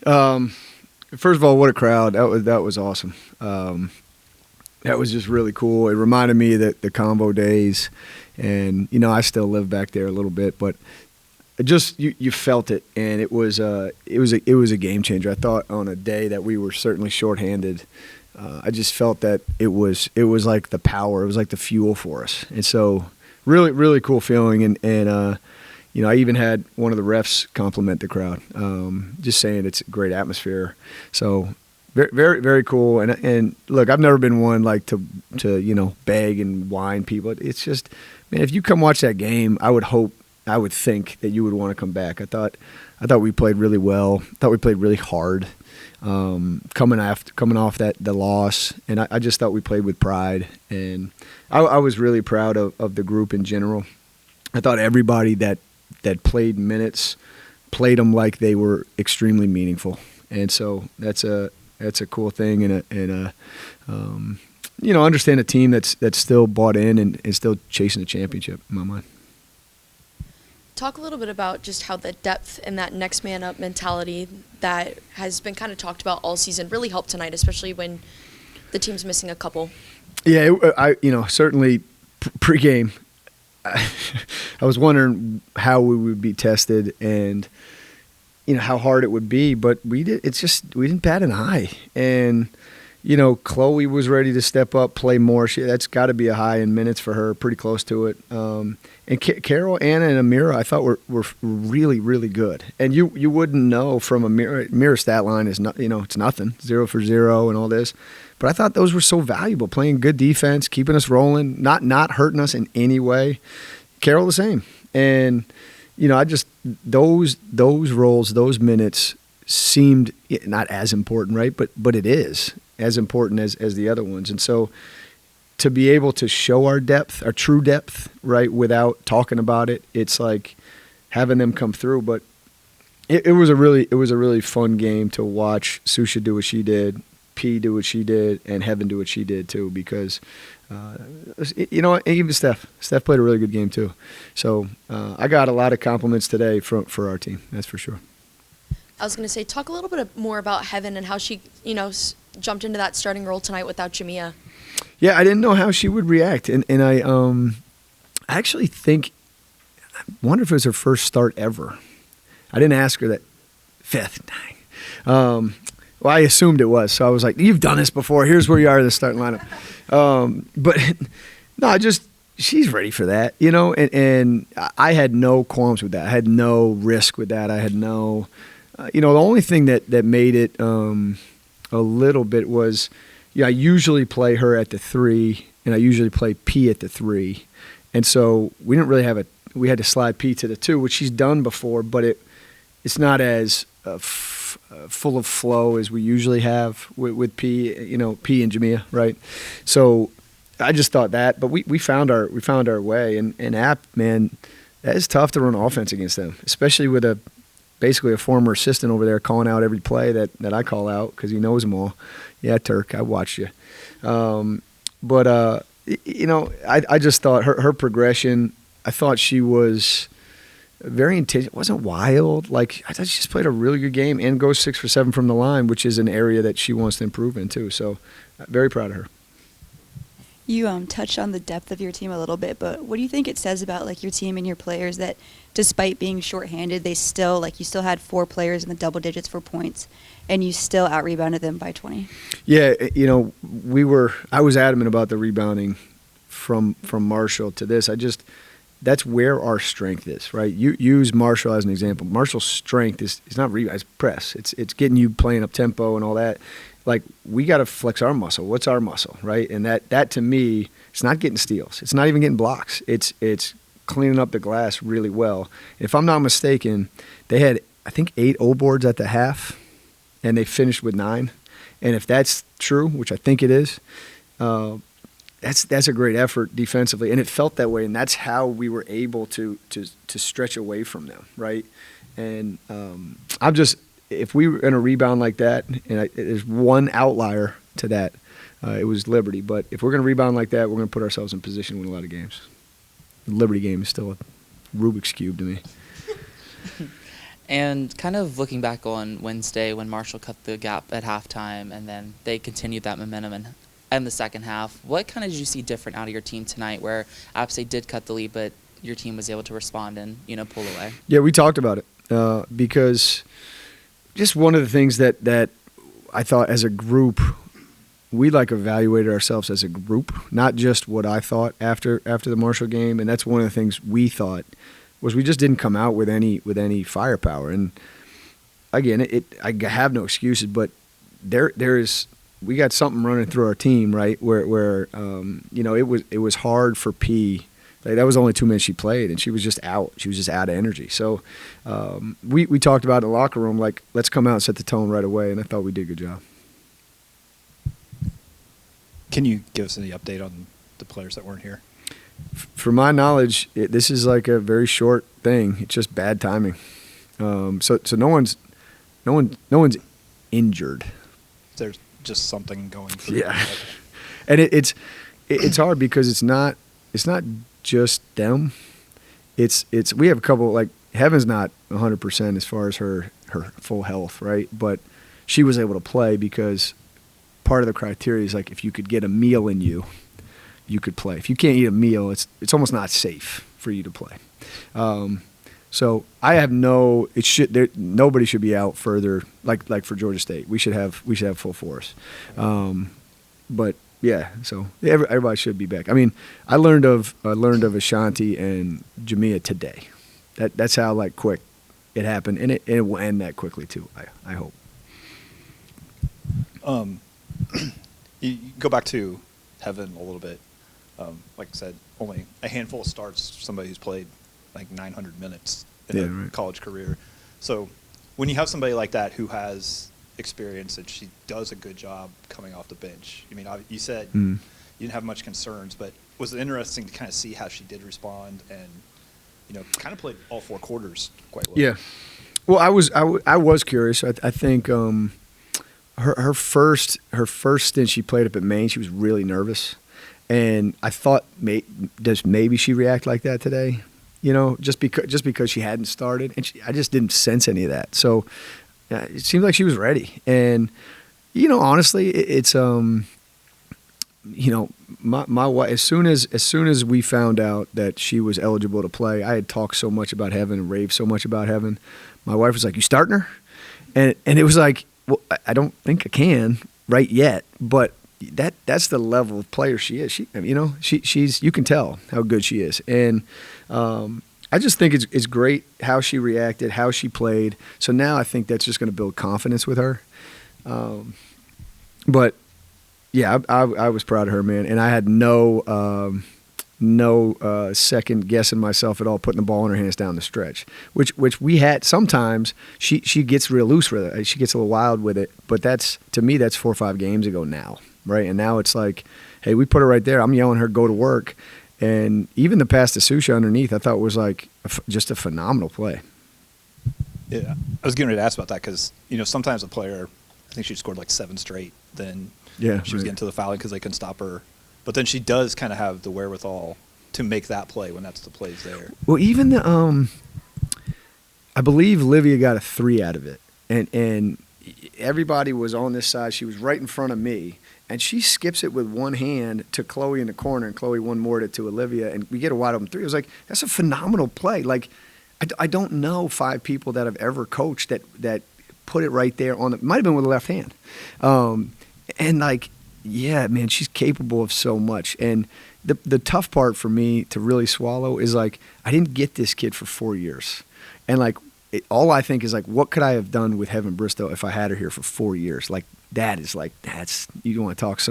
First of all, what a crowd! That was awesome. That was just really cool. It reminded me that the combo days, and I still live back there a little bit, but just you felt it, and it was a game changer. I thought on a day that we were certainly shorthanded, I just felt that it was like the power, it was like the fuel for us, and so really cool feeling, and I even had one of the refs compliment the crowd, just saying it's a great atmosphere. So very cool. And look, I've never been one like to beg and whine people. It's just, man, if you come watch that game, I would think that you would want to come back. I thought we played really well. I thought we played really hard, coming off the loss, and I just thought we played with pride. And I was really proud of the group in general. I thought everybody that played minutes played them like they were extremely meaningful, and so that's a cool thing, and understand a team that's still bought in and is still chasing a championship in my mind. Talk a little bit about just how the depth and that next man up mentality that has been kind of talked about all season really helped tonight, especially when the team's missing a couple. Yeah, I certainly pregame. I was wondering how we would be tested and how hard it would be, but we didn't bat an eye. And Chloe was ready to step up, play more. That's got to be a high in minutes for her, pretty close to it. And Carol, Anna, and Amira, I thought were really, really good. And you wouldn't know from Amira's stat line is not, it's nothing, 0 for 0 and all this. But I thought those were so valuable, playing good defense, keeping us rolling, not hurting us in any way. Carol the same. And I just those roles, those minutes seemed not as important, right? But it is as important as the other ones. And so to be able to show our depth, our true depth, right, without talking about it, it's like having them come through. But it was a really fun game to watch Susha do what she did, P do what she did, and Heaven do what she did too, because even Steph played a really good game too. So I got a lot of compliments today for our team, that's for sure. I was going to say, talk a little bit more about Heaven and how she jumped into that starting role tonight without Jamia. Yeah, I didn't know how she would react, and I actually think, I wonder if it was her first start ever. I didn't ask her that. Fifth. Well, I assumed it was, so I was like, you've done this before. Here's where you are in the starting lineup. But no, she's ready for that, and I had no qualms with that. I had no risk with that. I had no, the only thing that made it a little bit was, I usually play her at the 3, and I usually play P at the 3. And so we didn't really we had to slide P to the 2, which she's done before, but it's not as full of flow as we usually have with P, P and Jamia, right? So I just thought that, but we found our way, and App, man, that is tough to run offense against them, especially with basically a former assistant over there calling out every play that I call out because he knows them all. Yeah, Turk, I watched you. But I just thought her progression, I thought she was very intense. It wasn't wild. Like, I thought she just played a really good game and goes 6 for 7 from the line, which is an area that she wants to improve in too. So very proud of her. You touched on the depth of your team a little bit, but what do you think it says about your team and your players that despite being shorthanded, they still you still had 4 players in the double digits for points, and you still out-rebounded them by 20? Yeah, I was adamant about the rebounding from Marshall to this. That's where our strength is, right? You use Marshall as an example. Marshall's strength is not rebound, it's press. It's getting you playing up tempo and all that. Like, we got to flex our muscle. What's our muscle, right? And that to me, it's not getting steals. It's not even getting blocks. It's cleaning up the glass really well. If I'm not mistaken, they had, I think, 8 O boards at the half, and they finished with 9. And if that's true, which I think it is, that's a great effort defensively, and it felt that way, and that's how we were able to stretch away from them, right? And if we were in a rebound like that, and there's one outlier to that, it was Liberty. But if we're going to rebound like that, we're going to put ourselves in position to win a lot of games. The Liberty game is still a Rubik's Cube to me. And kind of looking back on Wednesday when Marshall cut the gap at halftime and then they continued that momentum in the second half, what kind of did you see different out of your team tonight where App State did cut the lead, but your team was able to respond and, pull away? Yeah, we talked about it because just one of the things that I thought as a group, we evaluated ourselves as a group, not just what I thought after the Marshall game, and that's one of the things we thought was we just didn't come out with any firepower. And again, I have no excuses, but we got something running through our team, right? Where it was hard for P. Like, that was only 2 minutes she played, and she was just out. She was just out of energy. So we talked about it in the locker room, like, let's come out and set the tone right away, and I thought we did a good job. Can you give us any update on the players that weren't here? For my knowledge, this is like a very short thing. It's just bad timing. So no one's injured. There's just something going through. Yeah, and it's hard because it's not just them. It's we have a couple, like, Heaven's not 100% as far as her full health, right? But she was able to play because part of the criteria is, like, if you could get a meal in you could play. If you can't eat a meal, it's almost not safe for you to play. So I have nobody should be out further. Like for Georgia State, we should have full force. But yeah, so everybody should be back. I mean, I learned of Ashanti and Jamia today. That's how, like, quick it happened, and it will end that quickly too. I hope. You go back to Heaven a little bit. Like I said, only a handful of starts, somebody who's played like 900 minutes in a college career. So when you have somebody like that who has experience and she does a good job coming off the bench, I mean, you said you didn't have much concerns, but was it interesting to kind of see how she did respond and, kind of played all 4 quarters quite well? Yeah. Well, I was curious. I think her first stint she played up at Maine, she was really nervous. And I thought, does maybe she react like that today? Just because she hadn't started, and I just didn't sense any of that. So it seemed like she was ready. And honestly, it's my wife. As soon as we found out that she was eligible to play, I had talked so much about Heaven and raved so much about Heaven. My wife was like, "You starting her?" And it was like, well, I don't think I can right yet, but that's the level of player she is. She's you can tell how good she is, and I just think it's great how she reacted, how she played. So now I think that's just going to build confidence with her. But yeah, I was proud of her, man, and I had no second guessing myself at all putting the ball in her hands down the stretch, which we had. Sometimes she gets real loose with it. She gets a little wild with it, but to me that's 4 or 5 games ago now. Right, and now it's like, hey, we put her right there. I'm yelling her, go to work. And even the pass to Susha underneath, I thought was like just a phenomenal play. Yeah, I was getting ready to ask about that because, sometimes a player, I think she scored like 7 straight, then she was getting to the fouling because they couldn't stop her. But then she does kind of have the wherewithal to make that play when that's the plays there. Well, even I believe Livia got a 3 out of it. And everybody was on this side. She was right in front of me. And she skips it with one hand to Chloe in the corner, and Chloe one more to Olivia, and we get a wide open 3. I was like, that's a phenomenal play. Like, I don't know 5 people that have ever coached that put it right there on might have been with the left hand. And like, yeah, man, she's capable of so much. And the tough part for me to really swallow is, like, I didn't get this kid for 4 years. And, like, all I think is, like, what could I have done with Heaven Bristow if I had her here for 4 years? Like, that's you want to talk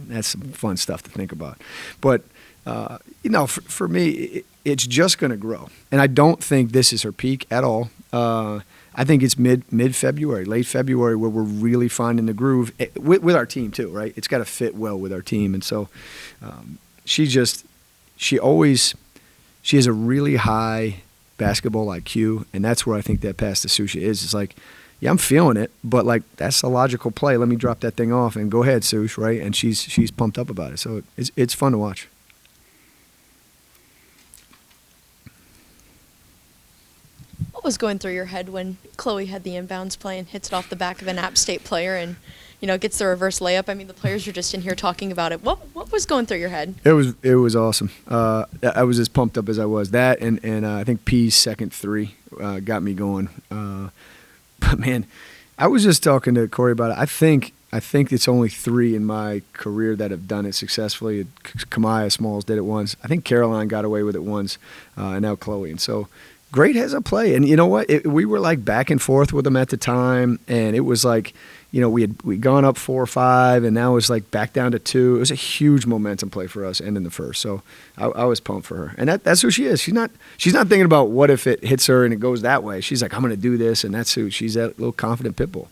that's some fun stuff to think about. But, for me, it's just going to grow. And I don't think this is her peak at all. I think it's mid-February, late February, where we're really finding the groove with our team too, right? It's got to fit well with our team. And so she has a really high basketball IQ, and that's where I think that pass to Susha is. It's like, yeah, I'm feeling it, but, like, that's a logical play. Let me drop that thing off and go ahead, Sush, right? And she's pumped up about it. So it's fun to watch. What was going through your head when Chloe had the inbounds play and hits it off the back of an App State player and, gets the reverse layup? I mean, the players are just in here talking about it. What was going through your head? It was awesome. I was as pumped up as I was. That and I think P's second three got me going. But man, I was just talking to Corey about it. I think it's only 3 in my career that have done it successfully. Kamaya Smalls did it once. I think Caroline got away with it once, and now Chloe. And so great heads up play. And you know what? We were like back and forth with them at the time, and it was like, we'd gone up 4 or 5, and now it's like back down to 2. It was a huge momentum play for us ending the first. So I was pumped for her. And that's who she is. She's not thinking about what if it hits her and it goes that way. She's like, I'm going to do this, and that's who. She's that little confident pit bull.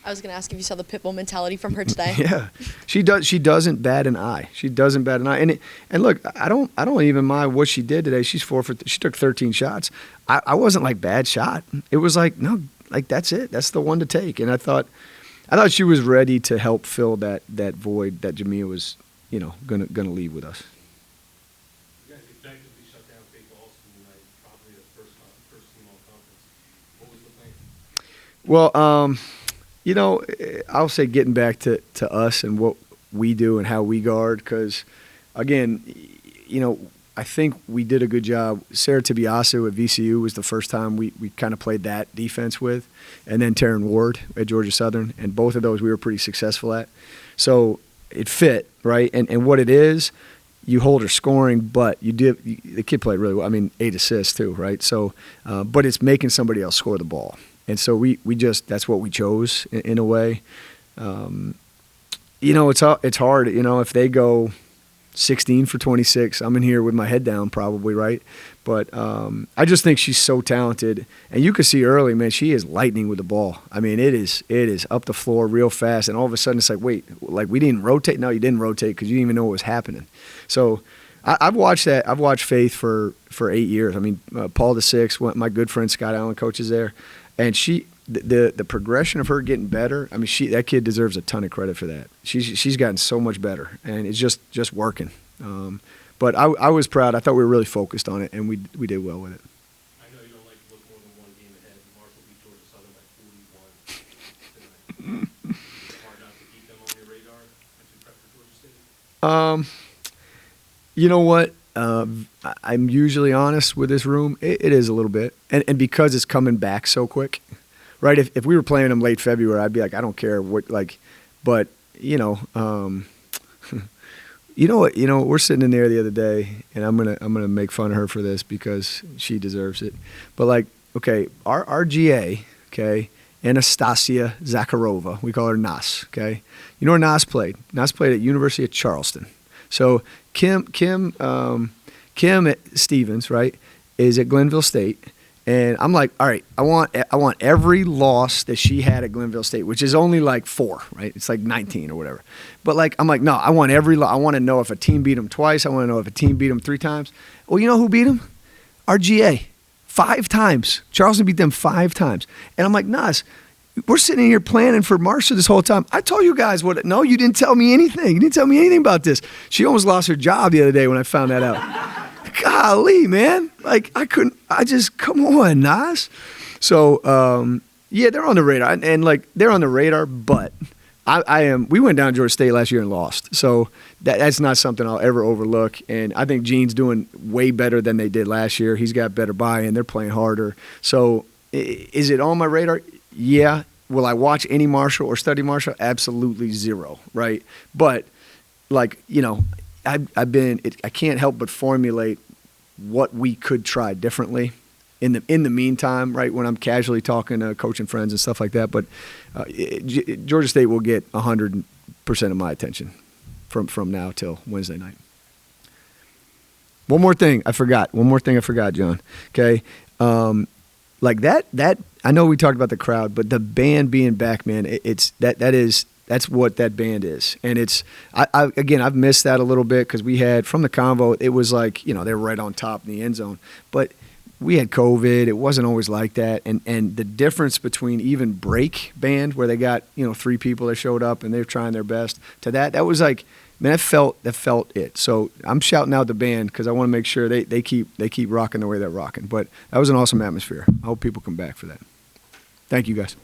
I was going to ask if you saw the pit bull mentality from her today. Yeah, she does. She doesn't bat an eye. And look, I don't even mind what she did today. She's 4 for. She took 13 shots. I wasn't like bad shot. It was like, no, like that's it. That's the one to take. And I thought she was ready to help fill that void that Jamia was, gonna leave with us. You guys effectively shut down Faith Alston tonight, probably the first team all conference. What was the plan? Well, I'll say getting back to us and what we do and how we guard, because, again, I think we did a good job. Sarah Tibiasu at VCU was the first time we kind of played that defense with, and then Taryn Ward at Georgia Southern, and both of those we were pretty successful at. So it fit, right? And what it is, you hold her scoring, but the kid played really well. I mean, 8 assists too, right? So, but it's making somebody else score the ball. And so we just that's what we chose in a way. It's hard. If they go 16 for 26, I'm in here with my head down probably, right? But I just think she's so talented, and you can see early, man, she is lightning with the ball. I mean, it is up the floor real fast, and all of a sudden it's like, wait, like we didn't rotate? No, you didn't rotate because you didn't even know what was happening. So I've watched that. I've watched Faith for 8 years. I mean, Paul VI, my good friend Scott Allen coaches there. And the progression of her getting better, I mean, that kid deserves a ton of credit for that. She's gotten so much better, and it's just working. But I was proud. I thought we were really focused on it, and we did well with it. I know you don't like to look more than one game ahead. Marshall beat Georgia Southern by 41 tonight. Is it hard not to keep them on your radar as you prep for Georgia State? You know what? I'm usually honest with this room. It is a little bit. And because it's coming back so quick, right? If we were playing them late February, I'd be like, I don't care what, like, but, we're sitting in there the other day, and I'm gonna make fun of her for this because she deserves it. But like, okay, our GA, okay, Anastasia Zakharova, we call her Nas, okay? You know where Nas played? Nas played at University of Charleston. So Kim Stevens, right, is at Glenville State, and I'm like, all right, I want every loss that she had at Glenville State, which is only like 4, right? It's like 19 or whatever. But like, I'm like, no, I want I want to know if a team beat them twice. I want to know if a team beat them 3 times. Well, you know who beat them? Our GA, 5 times. Charleston beat them 5 times, and I'm like, Nas, we're sitting here planning for Marcia this whole time. I told you guys what. No, you didn't tell me anything. You didn't tell me anything about this. She almost lost her job the other day when I found that out. Golly, man. Like, come on, Nas. So, yeah, they're on the radar. And like, they're on the radar, but we went down to Georgia State last year and lost. So that's not something I'll ever overlook. And I think Gene's doing way better than they did last year. He's got better buy-in. They're playing harder. So is it on my radar? Yeah. Will I watch any Marshall or study Marshall? Absolutely 0, right? But, like, I can't help but formulate what we could try differently in the meantime, right, when I'm casually talking to coaching friends and stuff like that. But Georgia State will get 100% of my attention from now till Wednesday night. One more thing I forgot, John, okay? Like that I know we talked about the crowd, but the band being back, man, that's what that band is. And I've missed that a little bit because we had, from the convo, it was like, they were right on top in the end zone. But we had COVID. It wasn't always like that. And the difference between even break band, where they got, 3 people that showed up and they're trying their best, to that was like, mean, that felt it. So I'm shouting out the band because I want to make sure they keep rocking the way they're rocking. But that was an awesome atmosphere. I hope people come back for that. Thank you, guys.